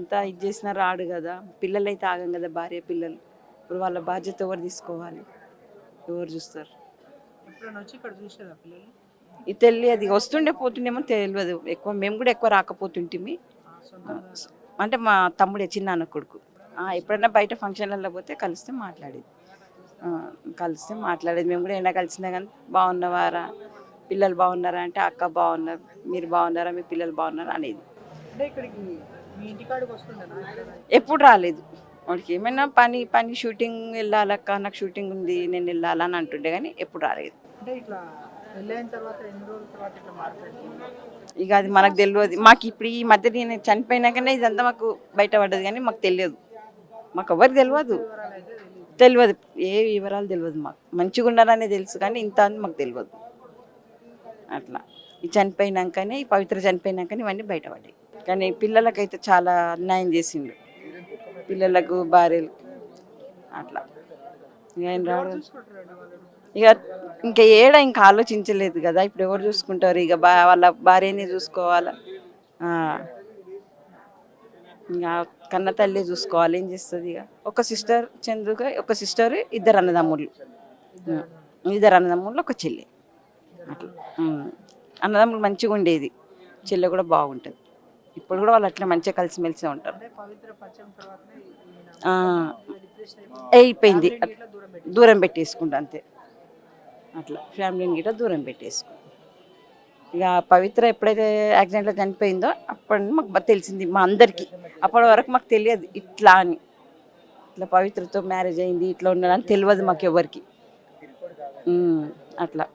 ఎంత ఇది చేసినా రాడు కదా, పిల్లలైతే ఆగం కదా, భార్య పిల్లలు. ఇప్పుడు వాళ్ళ బాధ్యత ఎవరు తీసుకోవాలి, ఎవరు చూస్తారు? ఎప్పుడైనా వచ్చి ఇక్కడ చూసేదా పిల్లలు? ఇది తెలియదు, వస్తుండే పోతుండేమో తెలియదు. ఎక్కువ మేము కూడా ఎక్కువ రాకపోతుంటిమి. సొంతంగా అంటే మా తమ్ముడే చిన్నాన్న కొడుకు. ఎప్పుడైనా బయట ఫంక్షన్లలో పోతే కలిస్తే మాట్లాడేది. ఆ, కలిస్తే మాట్లాడేది. మేము కూడా ఎండా కలిసినా కానీ బాగున్నవారా, పిల్లలు బాగున్నారా అంటే అక్క బాగున్నారు, మీరు బాగున్నారా, మీ పిల్లలు బాగున్నారా అనేది. అంటే ఇక్కడికి మీ ఇంటికాడికి వస్తుండేనా ఎప్పుడైనా? ఎప్పుడు రాలేదు. వాడికి ఏమైనా పని పని షూటింగ్ వెళ్ళాలక్క, నాకు షూటింగ్ ఉంది నేను వెళ్ళాలని అంటుండే కానీ ఎప్పుడు రాలేదు. అంటే ఇట్లా పెళ్ళైన తర్వాత ఎన్ని రోజుల తర్వాత ఇట్లా మాట్లాడుతుంది? ఇక అది మనకు తెలియదు. మాకు ఇప్పుడు ఈ మధ్య నేను చనిపోయినాకనే ఇదంతా మాకు బయటపడ్డది కానీ మాకు తెలియదు. మాకు ఎవరికి తెలియదు, వివరాలు అయితే తెలియదు. తెలియదు, ఏ వివరాలు తెలియదు. మాకు మంచిగా ఉండాలనే తెలుసు కానీ ఇంత అని మాకు తెలియదు. అట్లా ఈ చనిపోయినాకనే, ఈ పవిత్ర చనిపోయినాకనే ఇవన్నీ బయటపడ్డాయి. కానీ పిల్లలకైతే చాలా అన్యాయం చేసిండు, పిల్లలకు భార్యలు అట్లా. ఇక ఆయన రావడం చూసుకుంటారండి వాళ్ళు. ఇక ఇంకా ఇంకా ఆలోచించలేదు కదా, ఇప్పుడు ఎవరు చూసుకుంటారు? ఇక వాళ్ళ భార్యని చూసుకోవాలా, ఇంకా కన్న తల్లి చూసుకోవాలి, ఏం చేస్తుంది? ఇక ఒక సిస్టర్ చందుగా, ఒక సిస్టర్, ఇద్దరు అన్నదమ్ముళ్ళు, ఒక చెల్లి అట్లా. అన్నదమ్ములు మంచిగా ఉండేది, చెల్లె కూడా బాగుంటుంది. ఇప్పుడు కూడా వాళ్ళు అట్లా మంచిగా కలిసిమెలిసి ఉంటారు. అంటే పవిత్ర పరిచయం తర్వాతనే అయిపోయింది, ఫ్యామిలీని ఇట్లా దూరం పెట్టి దూరం పెట్టేసుకుంటా అంతే. అట్లా ఫ్యామిలీని గిట్ట దూరం పెట్టేసుకుంటాం. ఇక పవిత్ర ఎప్పుడైతే యాక్సిడెంట్లో చనిపోయిందో అప్పటి నుండి మాకు తెలిసింది మా అందరికీ. అప్పటి వరకు మాకు తెలియదు ఇట్లా అని, ఇట్లా పవిత్రతో మ్యారేజ్ అయింది, ఇట్లా ఉన్నాడని తెలియదు మాకు ఎవరికి. అట్లా